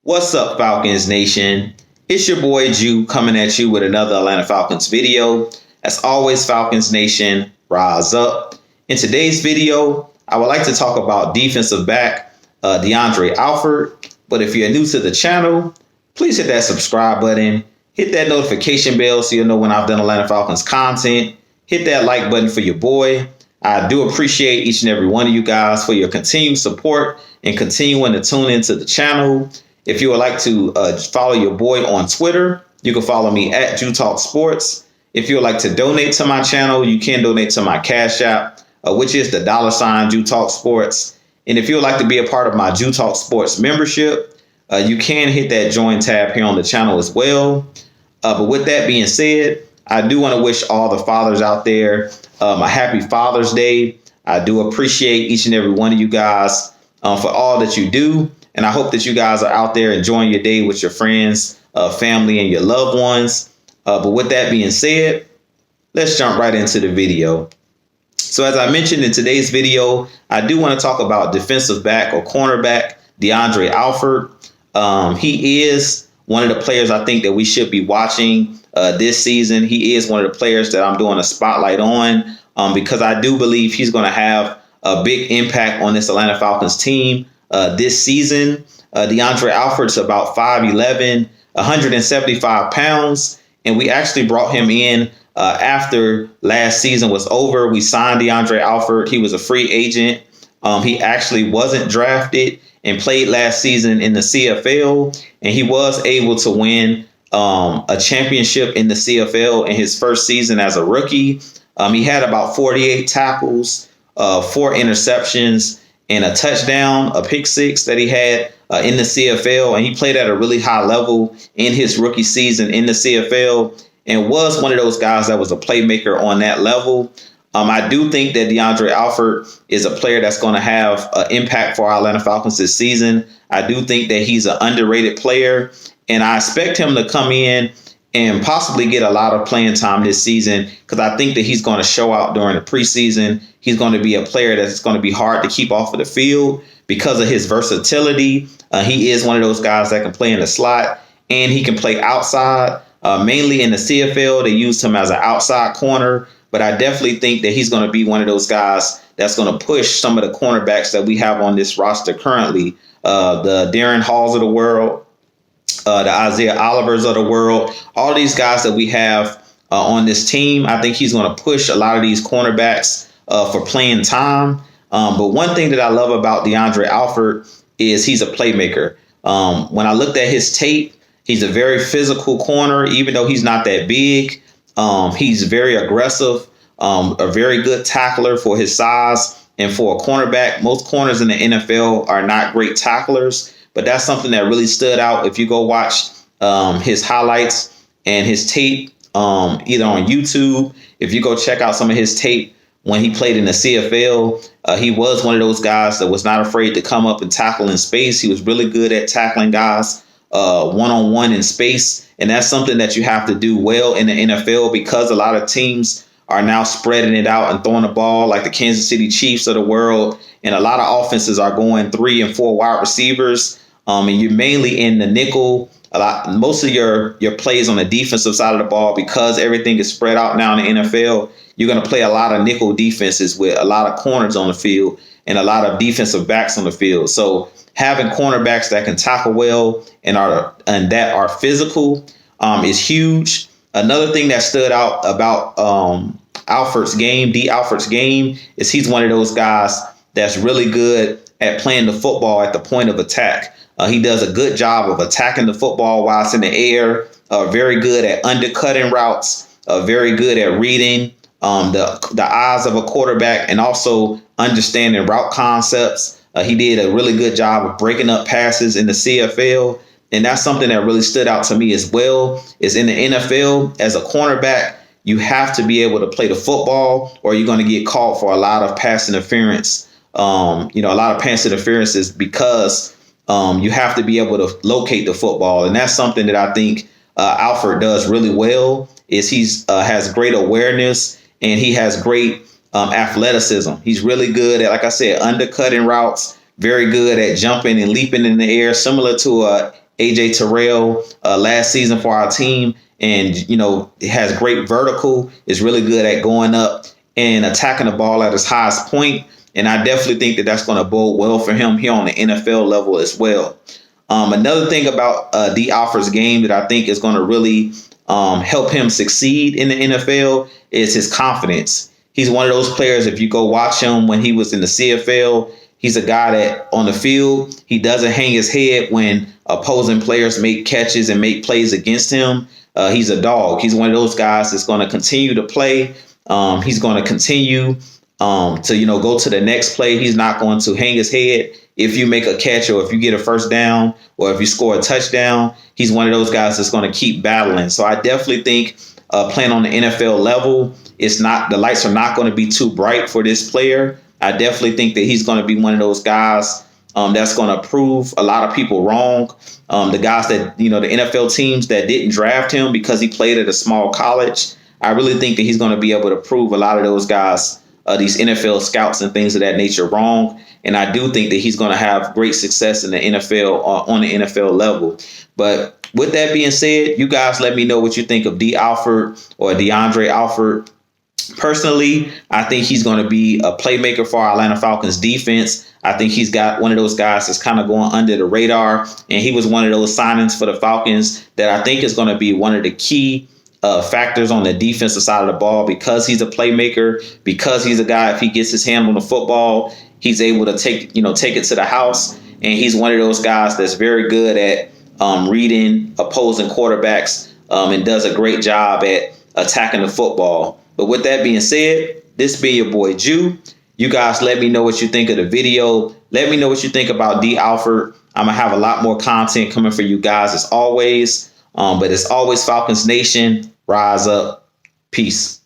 What's up, Falcons Nation? It's your boy Jew coming at you with another Atlanta Falcons video. As always, Falcons Nation, rise up. In today's video, I would like to talk about defensive back DeAundre Alford. But if you're new to the channel, please hit that subscribe button. Hit that notification bell so you'll know when I've done Atlanta Falcons content. Hit that like button for your boy. I do appreciate each and every one of you guys for your continued support and continuing to tune into the channel. If you would like to follow your boy on Twitter, you can follow me at Jew Talk Sports. If you would like to donate to my channel, you can donate to my Cash App, which is the $ Jew Talk Sports. And if you would like to be a part of my Jew Talk Sports membership, you can hit that join tab here on the channel as well. But with that being said, I do want to wish all the fathers out there a happy Father's Day. I do appreciate each and every one of you guys for all that you do. And I hope that you guys are out there enjoying your day with your friends, family, and your loved ones. But with that being said, let's jump right into the video. So as I mentioned in today's video, I do want to talk about defensive back or cornerback DeAundre Alford. He is one of the players I think that we should be watching this season. He is one of the players that I'm doing a spotlight on because I do believe he's going to have a big impact on this Atlanta Falcons team this season. DeAundre Alford's about 5'11", 175 pounds, and we actually brought him in after last season was over. We signed DeAundre Alford. He was a free agent. He actually wasn't drafted and played last season in the CFL, and he was able to win a championship in the CFL in his first season as a rookie. He had about 48 tackles, 4 interceptions, and a touchdown, a pick six that he had in the CFL. And he played at a really high level in his rookie season in the CFL and was one of those guys that was a playmaker on that level. I do think that DeAundre Alford is a player that's going to have an impact for our Atlanta Falcons this season. I do think that he's an underrated player, and I expect him to come in and possibly get a lot of playing time this season because I think that he's going to show out during the preseason. He's going to be a player that's going to be hard to keep off of the field because of his versatility. He is one of those guys that can play in the slot and he can play outside. Mainly in the CFL, they used him as an outside corner, but I definitely think that he's going to be one of those guys that's going to push some of the cornerbacks that we have on this roster currently, the Darren Halls of the world, the Isaiah Olivers of the world, all these guys that we have on this team. I think he's going to push a lot of these cornerbacks for playing time. But one thing that I love about DeAundre Alford is he's a playmaker. When I looked at his tape, he's a very physical corner, even though he's not that big. He's very aggressive, a very good tackler for his size and for a cornerback. Most corners in the NFL are not great tacklers, but that's something that really stood out. If you go watch his highlights and his tape, either on YouTube, if you go check out some of his tape when he played in the CFL, he was one of those guys that was not afraid to come up and tackle in space. He was really good at tackling guys one-on-one in space. And that's something that you have to do well in the NFL because a lot of teams are now spreading it out and throwing the ball like the Kansas City Chiefs of the world. And a lot of offenses are going 3 and 4 wide receivers. And you're mainly in the nickel. Most of your plays on the defensive side of the ball, because everything is spread out now in the NFL, you're going to play a lot of nickel defenses with a lot of corners on the field and a lot of defensive backs on the field. So having cornerbacks that can tackle well and that are physical is huge. Another thing that stood out about Alford's game, is he's one of those guys that's really good at playing the football at the point of attack. He does a good job of attacking the football while it's in the air, very good at undercutting routes, very good at reading the eyes of a quarterback and also understanding route concepts. He did a really good job of breaking up passes in the CFL. And that's something that really stood out to me as well, is in the NFL, as a cornerback, you have to be able to play the football or you're going to get called for a lot of pass interference. A lot of pass interferences because you have to be able to locate the football. And that's something that I think Alford does really well, is he's has great awareness and he has great athleticism. He's really good at, like I said, undercutting routes, very good at jumping and leaping in the air, similar to AJ Terrell last season for our team. And, it has great vertical. Is really good at going up and attacking the ball at its highest point. And I definitely think that that's going to bode well for him here on the NFL level as well. Another thing about Alford's game that I think is going to really help him succeed in the NFL is his confidence. He's one of those players, if you go watch him when he was in the CFL, he's a guy that on the field, he doesn't hang his head when opposing players make catches and make plays against him. He's a dog. He's one of those guys that's going to continue to play. He's going to continue to, go to the next play. He's not going to hang his head if you make a catch or if you get a first down or if you score a touchdown. He's one of those guys that's going to keep battling. So I definitely think playing on the NFL level, the lights are not going to be too bright for this player. I definitely think that he's going to be one of those guys that's going to prove a lot of people wrong. The guys that, the NFL teams that didn't draft him because he played at a small college, I really think that he's going to be able to prove a lot of those guys, these NFL scouts and things of that nature, wrong. And I do think that he's going to have great success in the NFL on the NFL level. But with that being said, you guys let me know what you think of Alford or DeAundre Alford. Personally, I think he's going to be a playmaker for our Atlanta Falcons defense. I think he's got one of those guys that's kind of going under the radar. And he was one of those signings for the Falcons that I think is going to be one of the key factors on the defensive side of the ball, because he's a playmaker, because he's a guy, if he gets his hand on the football, he's able to take it to the house. And he's one of those guys that's very good at reading opposing quarterbacks and does a great job at attacking the football. But with that being said, this be your boy Jew. You guys let me know what you think of the video. Let me know what you think about Alford. I'm going to have a lot more content coming for you guys as always. But as always, Falcons Nation, rise up. Peace.